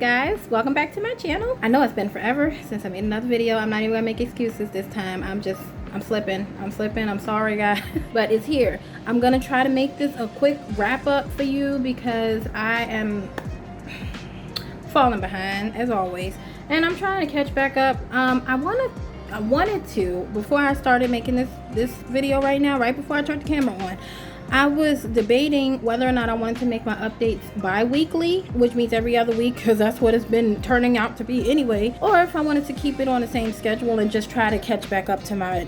guys, welcome back to my channel. I know it's been forever since I made another video. I'm not even gonna make excuses this time. I'm slipping. I'm sorry guys, but it's here. I'm gonna try to make this a quick wrap up for you because I am falling behind as always, and I'm trying to catch back up. I wanted to, before I started making this video right now, right before I turned the camera on, I was debating whether or not I wanted to make my updates bi-weekly, which means every other week, because that's what it's been turning out to be anyway, or if I wanted to keep it on the same schedule and just try to catch back up to my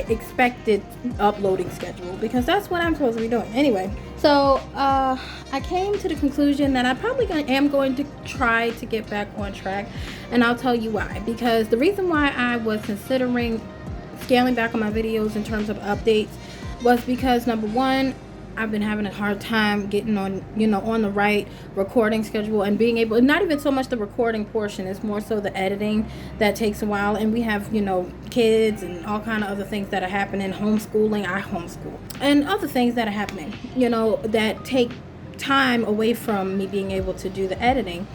expected uploading schedule, because that's what I'm supposed to be doing anyway. So I came to the conclusion that I probably am going to try to get back on track, and I'll tell you why. Because the reason why I was considering scaling back on my videos in terms of updates was because, number one, I've been having a hard time getting on, on the right recording schedule and being able, not even so much the recording portion, it's more so the editing that takes a while. And we have, kids and all kind of other things that are happening, homeschooling, I homeschool, and other things that are happening, that take time away from me being able to do the editing.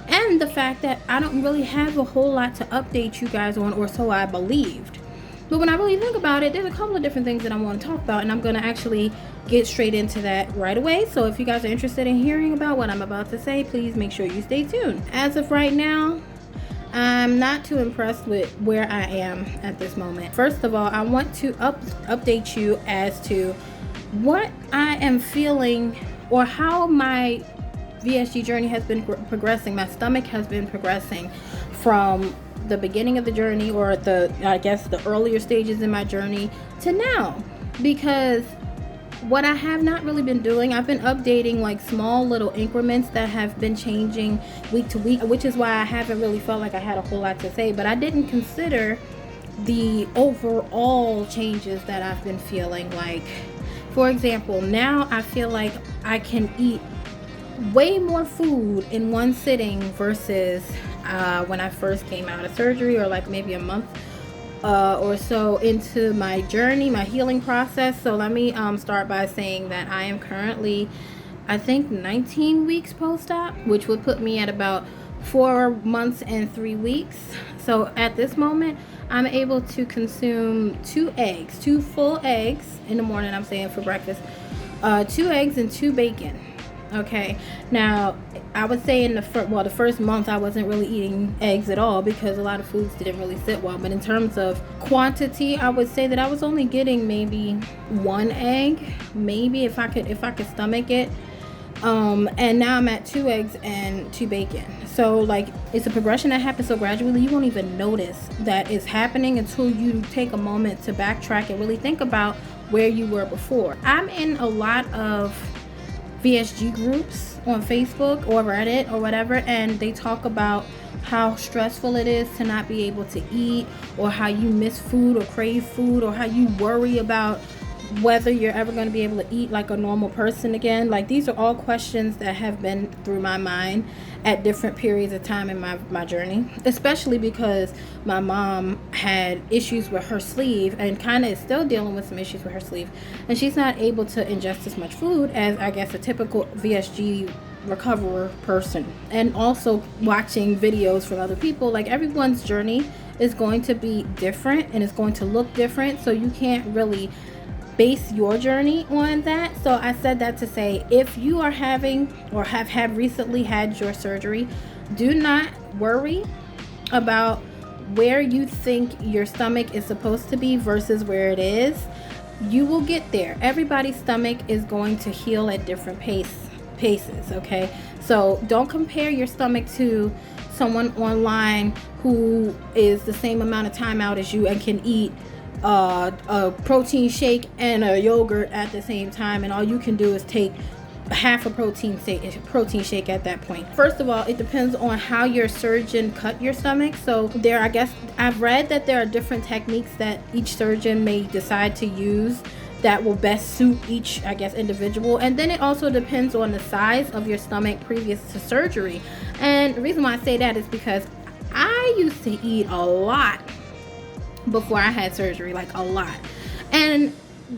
And the fact that I don't really have a whole lot to update you guys on, or so I believed. But when I really think about it, there's a couple of different things that I want to talk about, and I'm going to actually get straight into that right away. So if you guys are interested in hearing about what I'm about to say, please make sure you stay tuned. As of right now, I'm not too impressed with where I am at this moment. First of all, I want to update you as to what I am feeling, or how my VSG journey has been progressing. My stomach has been progressing from the beginning of the journey, or the earlier stages in my journey, to now. Because what I have not really been doing, I've been updating like small little increments that have been changing week to week, which is why I haven't really felt like I had a whole lot to say. But I didn't consider the overall changes that I've been feeling. Like, for example, now I feel like I can eat way more food in one sitting versus when I first came out of surgery, or like maybe a month or so into my journey, my healing process. So let me start by saying that I am currently, I think, 19 weeks post-op, which would put me at about 4 months and 3 weeks. So at this moment, I'm able to consume 2 full eggs in the morning, I'm saying, for breakfast, 2 eggs and 2 bacon. Okay, now I would say in the first month I wasn't really eating eggs at all, because a lot of foods didn't really sit well. But in terms of quantity, I would say that I was only getting maybe 1 egg, maybe, if I could stomach it. And now I'm at 2 eggs and 2 bacon. So like, it's a progression that happens so gradually, you won't even notice that it's happening until you take a moment to backtrack and really think about where you were before. I'm in a lot of VSG groups on Facebook or Reddit or whatever, and they talk about how stressful it is to not be able to eat, or how you miss food or crave food, or how you worry about whether you're ever going to be able to eat like a normal person again. Like, these are all questions that have been through my mind at different periods of time in my journey, especially because my mom had issues with her sleeve, and kind of is still dealing with some issues with her sleeve, and she's not able to ingest as much food as, I guess, a typical VSG recoverer person. And also watching videos from other people, like, everyone's journey is going to be different and it's going to look different, so you can't really base your journey on that. So I said that to say, if you are having, or have recently had your surgery, do not worry about where you think your stomach is supposed to be versus where it is. You will get there. Everybody's stomach is going to heal at different paces, okay? So don't compare your stomach to someone online who is the same amount of time out as you and can eat a protein shake and a yogurt at the same time, and all you can do is take half a protein shake at that point. First of all, it depends on how your surgeon cut your stomach. So I guess I've read that there are different techniques that each surgeon may decide to use that will best suit each, I guess, individual. And then it also depends on the size of your stomach previous to surgery. And the reason why I say that is because I used to eat a lot before I had surgery, like a lot. And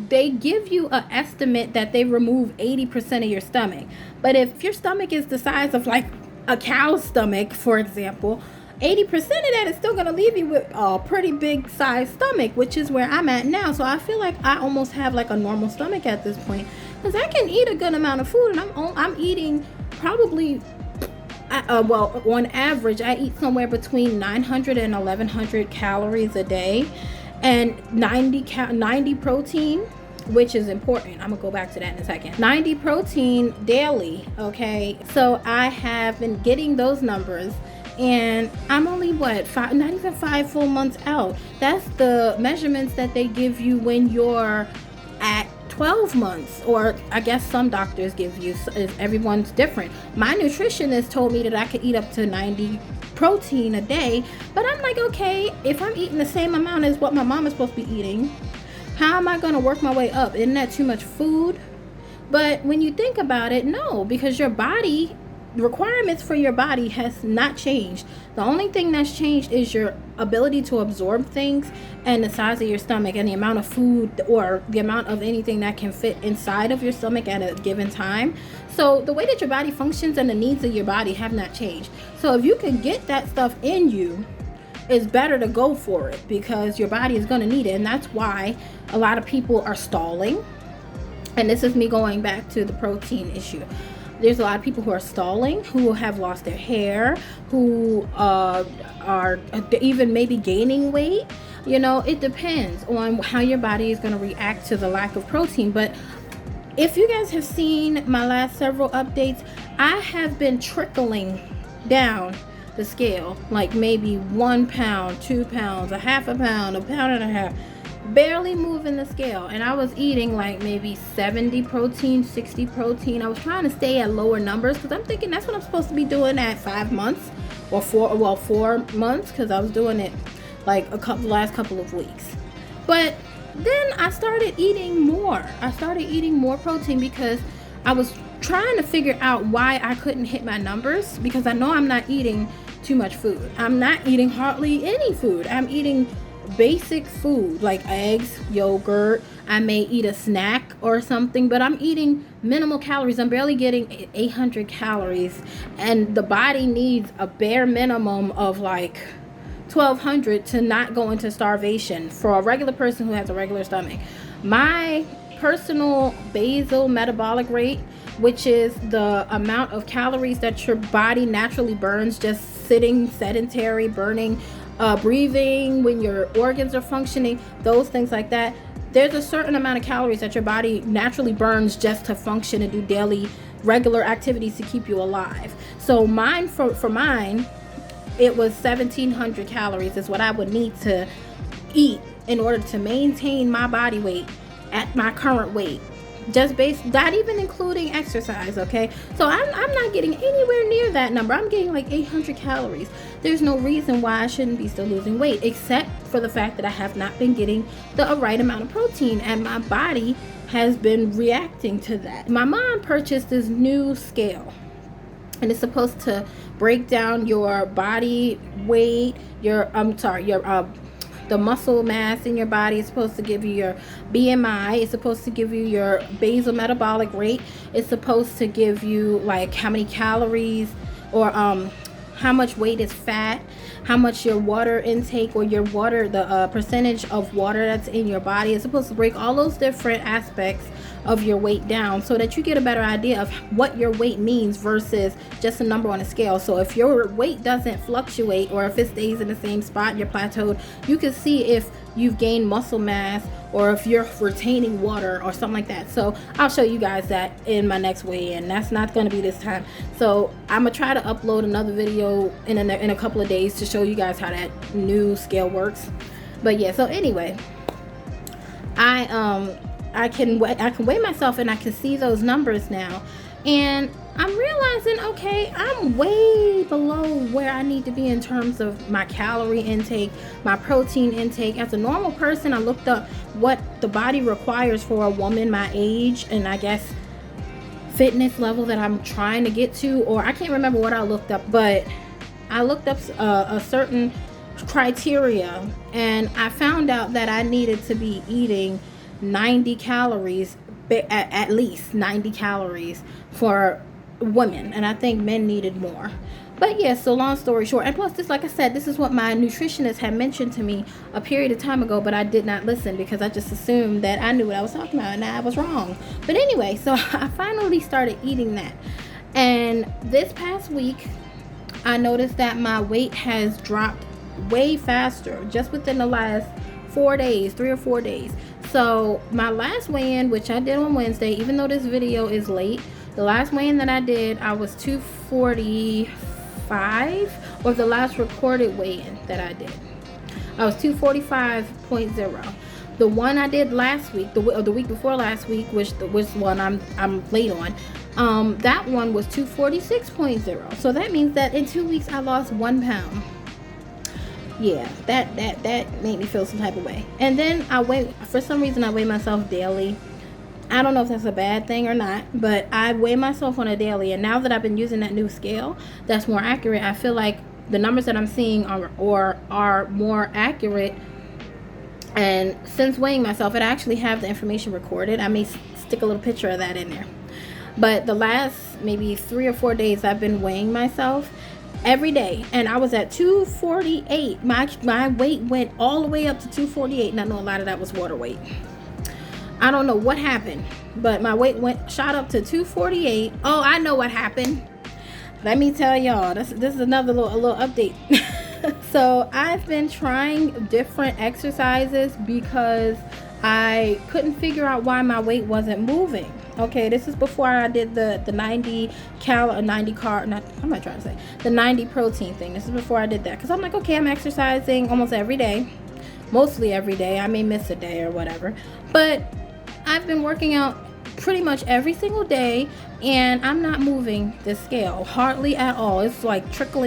they give you an estimate that they remove 80% of your stomach. But if your stomach is the size of like a cow's stomach, for example, 80% of that is still going to leave you with a pretty big size stomach, which is where I'm at now. So I feel like I almost have like a normal stomach at this point, because I can eat a good amount of food, and I'm eating probably well, on average I eat somewhere between 900 and 1100 calories a day, and 90 protein, which is important. I'm gonna go back to that in a second. 90 protein daily. Okay, so I have been getting those numbers, and I'm only not even 5 full months out. That's the measurements that they give you when you're at 12 months, or I guess some doctors give you. Everyone's different. My nutritionist told me that I could eat up to 90 protein a day, but I'm like, okay, if I'm eating the same amount as what my mom is supposed to be eating, how am I going to work my way up? Isn't that too much food? But when you think about it, no, because your body, requirements for your body has not changed. The only thing that's changed is your ability to absorb things, and the size of your stomach, and the amount of food or the amount of anything that can fit inside of your stomach at a given time. So the way that your body functions and the needs of your body have not changed. So if you can get that stuff in you, it's better to go for it, because your body is going to need it. And that's why a lot of people are stalling. And this is me going back to the protein issue. There's a lot of people who are stalling, who have lost their hair, who are even maybe gaining weight. You know, it depends on how your body is going to react to the lack of protein. But if you guys have seen my last several updates, I have been trickling down the scale, like maybe 1 pound, 2 pounds, a half a pound, a pound and a half, barely moving the scale. And I was eating like maybe 70 protein, 60 protein. I was trying to stay at lower numbers, because I'm thinking that's what I'm supposed to be doing at 5 months or 4 months, because I was doing it like last couple of weeks. But then I started eating more. I started eating more protein, because I was trying to figure out why I couldn't hit my numbers, because I know I'm not eating too much food. I'm not eating hardly any food. I'm eating basic food like eggs, yogurt. I may eat a snack or something, but I'm eating minimal calories. I'm barely getting 800 calories, and the body needs a bare minimum of like 1200 to not go into starvation for a regular person who has a regular stomach. My personal basal metabolic rate, which is the amount of calories that your body naturally burns just sitting sedentary, burning, breathing, when your organs are functioning, those things like that. There's a certain amount of calories that your body naturally burns just to function and do daily regular activities to keep you alive. So mine, for mine, it was 1700 calories is what I would need to eat in order to maintain my body weight at my current weight, just based, not even including exercise. Okay, so I'm not getting anywhere near that number. I'm getting like 800 calories. There's no reason why I shouldn't be still losing weight, except for the fact that I have not been getting the right amount of protein, and my body has been reacting to that. My mom purchased this new scale, and it's supposed to break down your body weight, the muscle mass in your body. It's supposed to give you your BMI. It's supposed to give you your basal metabolic rate. It's supposed to give you like how many calories, or how much weight is fat, how much your water intake, or your water, the percentage of water that's in your body. It's supposed to break all those different aspects of your weight down, so that you get a better idea of what your weight means versus just a number on a scale. So if your weight doesn't fluctuate, or if it stays in the same spot, you're plateaued, you can see if you've gained muscle mass, or if you're retaining water or something like that. So I'll show you guys that in my next weigh-in. That's not going to be this time. So I'm gonna try to upload another video in a couple of days to show you guys how that new scale works. But yeah, so anyway, I can weigh myself, and I can see those numbers now, and I'm realizing, okay, I'm way below where I need to be in terms of my calorie intake, my protein intake. As a normal person, I looked up what the body requires for a woman my age, and I guess fitness level that I'm trying to get to, or I can't remember what I looked up, but I looked up a certain criteria, and I found out that I needed to be eating 90 calories, at least 90 calories for women, and I think men needed more. But yeah, so long story short, and plus this, like I said, this is what my nutritionist had mentioned to me a period of time ago, but I did not listen because I just assumed that I knew what I was talking about, and I was wrong. But anyway, so I finally started eating that, and this past week I noticed that my weight has dropped way faster just within the last 4 days, 3 or 4 days. So my last weigh-in, which I did on Wednesday, even though this video is late, the last weigh-in that I did, I was 245, or the last recorded weigh-in that I did, I was 245.0. The one I did last week, the week before last week, which one I'm late on, that one was 246.0. So that means that in 2 weeks I lost 1 pound. Yeah, that made me feel some type of way. And then for some reason I weigh myself daily. I don't know if that's a bad thing or not, but I weigh myself on a daily, and now that I've been using that new scale that's more accurate, I feel like the numbers that I'm seeing are more accurate. And since weighing myself, I actually have the information recorded. I may stick a little picture of that in there. But the last maybe 3 or 4 days I've been weighing myself every day, and I was at 248. My weight went all the way up to 248, and I know a lot of that was water weight. I don't know what happened, but my weight shot up to 248. Oh, I know what happened. Let me tell y'all. This is another little update. So I've been trying different exercises because I couldn't figure out why my weight wasn't moving. Okay, this is before I did the 90 protein thing. This is before I did that, because I'm like, okay, I'm exercising almost every day, mostly every day. I may miss a day or whatever, but I've been working out pretty much every single day, and I'm not moving the scale hardly at all. It's like trickle.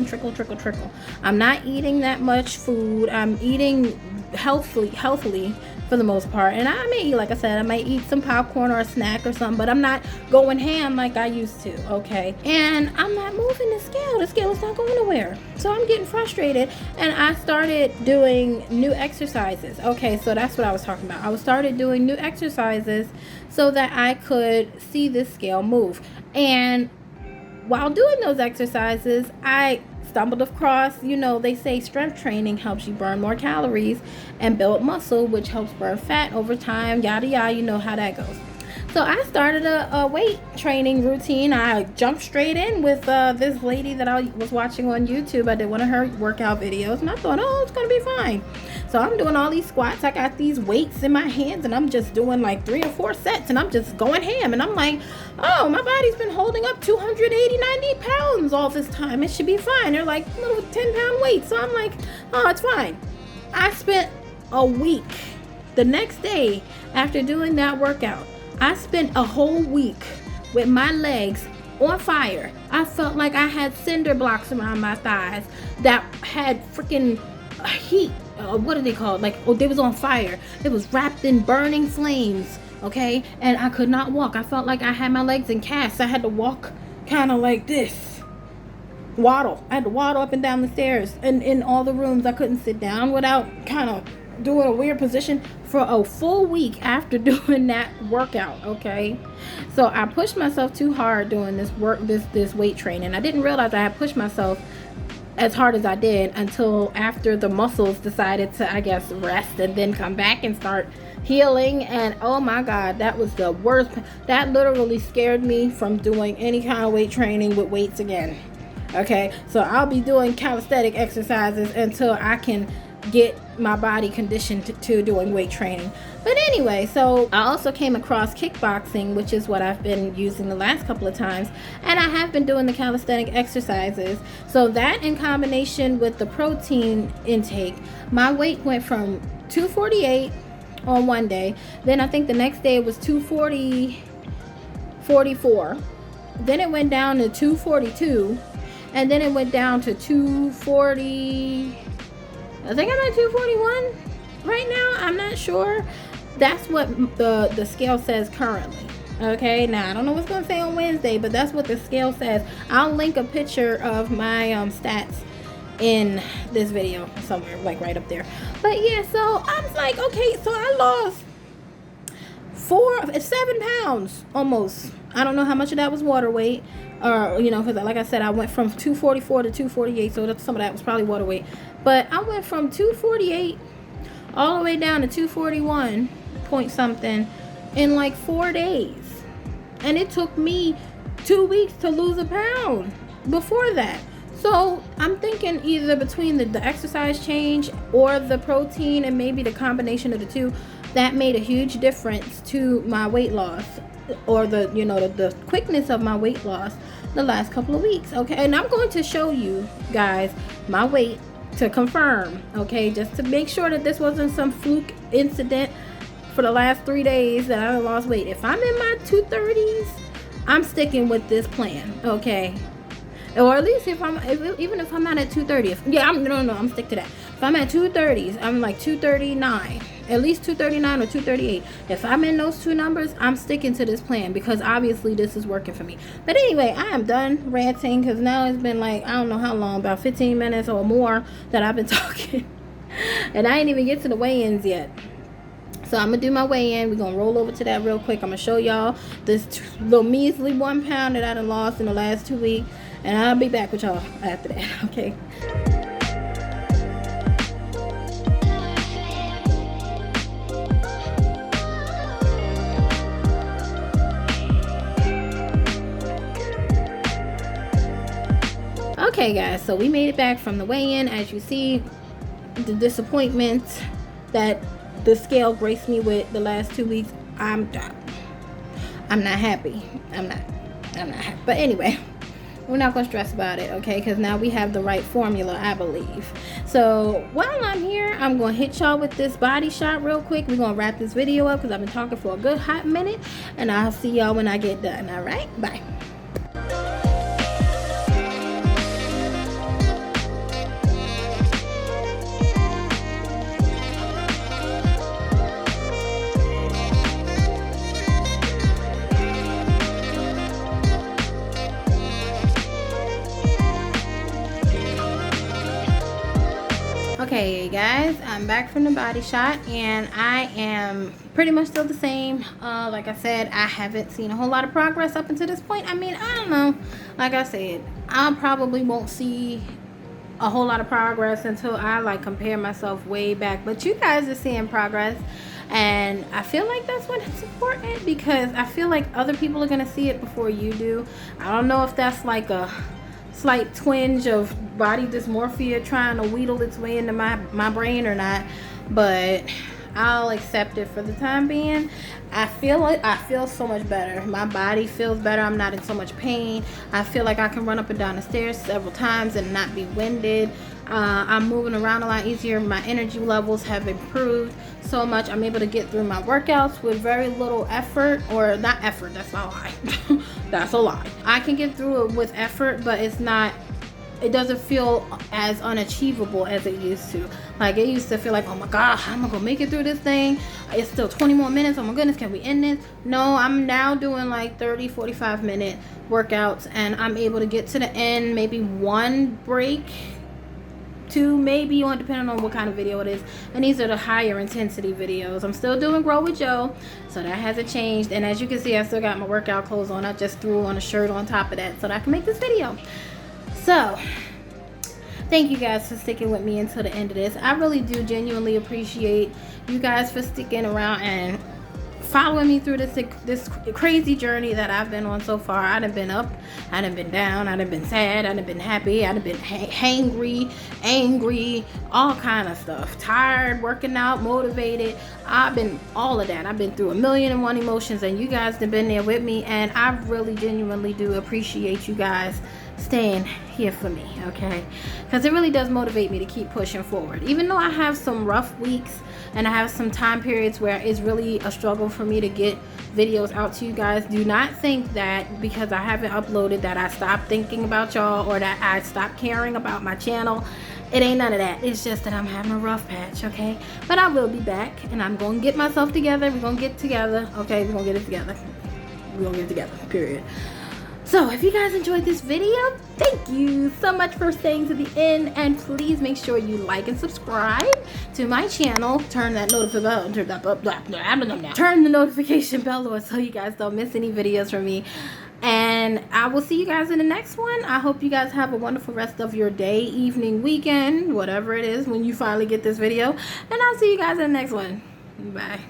I'm not eating that much food. I'm eating healthily for the most part, and I may eat, like I said, I might eat some popcorn or a snack or something, but I'm not going ham like I used to. Okay, and I'm not moving the scale is not going nowhere, so I'm getting frustrated, and I started doing new exercises. Okay, so that's what I was talking about. I started doing new exercises so that I could see this scale move, and while doing those exercises, I stumbled across, they say strength training helps you burn more calories and build muscle, which helps burn fat over time, yada yada. You know how that goes. So I started a weight training routine. I jumped straight in with this lady that I was watching on YouTube. I did one of her workout videos, and I thought, oh, it's gonna be fine. So I'm doing all these squats. I got these weights in my hands, and I'm just doing like 3 or 4 sets, and I'm just going ham. And I'm like, oh, my body's been holding up 280, 90 pounds all this time. It should be fine. They're like little 10-pound weights. So I'm like, oh, it's fine. I spent a week. The next day after doing that workout, I spent a whole week with my legs on fire. I felt like I had cinder blocks around my thighs that had freaking heat. What are they called? They was on fire. It was wrapped in burning flames. Okay, and I could not walk. I felt like I had my legs in casts. I had to walk kind of like this. Waddle. I had to waddle up and down the stairs. And in all the rooms, I couldn't sit down without kind of doing a weird position for a full week after doing that workout. Okay, so I pushed myself too hard doing this weight training. I didn't realize I had pushed myself as hard as I did until after the muscles decided to, I guess, rest and then come back and start healing. And oh my god, that was the worst. That literally scared me from doing any kind of weight training with weights again. Okay, so I'll be doing calisthenic exercises until I can get my body conditioned to doing weight training. But anyway, so I also came across kickboxing, which is what I've been using the last couple of times, and I have been doing the calisthenic exercises. So that, in combination with the protein intake, my weight went from 248 on one day, then I think the next day it was 244, then it went down to 242, and then it went down to 240. I think I'm at 241 right now. I'm not sure. That's what the scale says currently. Okay, now I don't know what's going to say on Wednesday, but that's what the scale says. I'll link a picture of my stats in this video somewhere, like right up there. But yeah, so I'm like, okay, so I lost 7 pounds almost I don't know how much of that was water weight, or you know, because like I said, I went from 244 to 248, so some of that was probably water weight. But I went from 248 all the way down to 241 point something in like 4 days, and it took me 2 weeks to lose a pound before that. So I'm thinking either between the exercise change or the protein, and maybe the combination of the two, that made a huge difference to my weight loss, or the, you know, the quickness of my weight loss the last couple of weeks. Okay, and I'm going to show you guys my weight to confirm, okay, just to make sure that this wasn't some fluke incident for the last 3 days that I lost weight. If I'm in my 230s, I'm sticking with this plan, okay? Or at least even if I'm not at 230, I'm stick to that. If I'm at 230s, I'm like 239, at least 239 or 238. If I'm in those two numbers, I'm sticking to this plan, because obviously this is working for me. But anyway, I am done ranting, because now it's been like, I don't know how long, about 15 minutes or more that I've been talking. And I ain't even get to the weigh-ins yet. So I'm gonna do my weigh-in. We're gonna roll over to that real quick. I'm gonna show y'all this little measly 1 pound that I done lost in the last 2 weeks, and I'll be back with y'all after that. Okay. Okay guys, so we made it back from the weigh-in. As you see, the disappointment that the scale graced me with the last 2 weeks, I'm not happy. I'm not happy. But anyway, we're not gonna stress about it, okay? Because now we have the right formula, I believe. So while I'm here, I'm gonna hit y'all with this body shot real quick. We're gonna wrap this video up, because I've been talking for a good hot minute, and I'll see y'all when I get done. All right, bye. Okay guys, I'm back from the body shot, and I am pretty much still the same. Like I said, I haven't seen a whole lot of progress up until this point. I mean, I don't know. Like I said, I probably won't see a whole lot of progress until I like compare myself way back. But you guys are seeing progress, and I feel like that's what it's important, because I feel like other people are gonna see it before you do. I don't know if that's like a slight twinge of body dysmorphia trying to wheedle its way into my brain or not, but I'll accept it for the time being. I feel so much better. My body feels better. I'm not in so much pain. I feel like I can run up and down the stairs several times and not be winded. I'm moving around a lot easier. My energy levels have improved so much. I'm able to get through my workouts with very little effort, or not effort, that's a lie. That's a lie. I can get through it with effort, but it doesn't feel as unachievable as it used to. Like, it used to feel like, oh my god, how am I gonna make it through this thing? It's still 20 more minutes. Oh my goodness, can we end this? No, I'm now doing like 30-45 minute workouts, and I'm able to get to the end, maybe one break, two maybe, on depending on what kind of video it is. And these are the higher intensity videos. I'm still doing Grow with Joe, so that hasn't changed. And as you can see, I still got my workout clothes on. I just threw on a shirt on top of that so that I can make this video. So thank you guys for sticking with me until the end of this. I really do genuinely appreciate you guys for sticking around and following me through this crazy journey that I've been on so far. I done been up, I done been down, I done been sad, I done been happy, I done been hangry, angry, all kind of stuff. Tired, working out, motivated. I've been all of that. I've been through 1,000,001 emotions, and you guys have been there with me, and I really genuinely do appreciate you guys staying here for me, okay? Because it really does motivate me to keep pushing forward. Even though I have some rough weeks and I have some time periods where it's really a struggle for me to get videos out to you guys, do not think that because I haven't uploaded that I stopped thinking about y'all, or that I stopped caring about my channel. It ain't none of that. It's just that I'm having a rough patch, okay? But I will be back, and I'm gonna get myself together. We're gonna get together, okay? We're gonna get it together. We're gonna get it together, period. So if you guys enjoyed this video, thank you so much for staying to the end, and please make sure you like and subscribe to my channel. Turn that turn the notification bell on so you guys don't miss any videos from me. And I will see you guys in the next one. I hope you guys have a wonderful rest of your day, evening, weekend, whatever it is when you finally get this video. And I'll see you guys in the next one. Bye.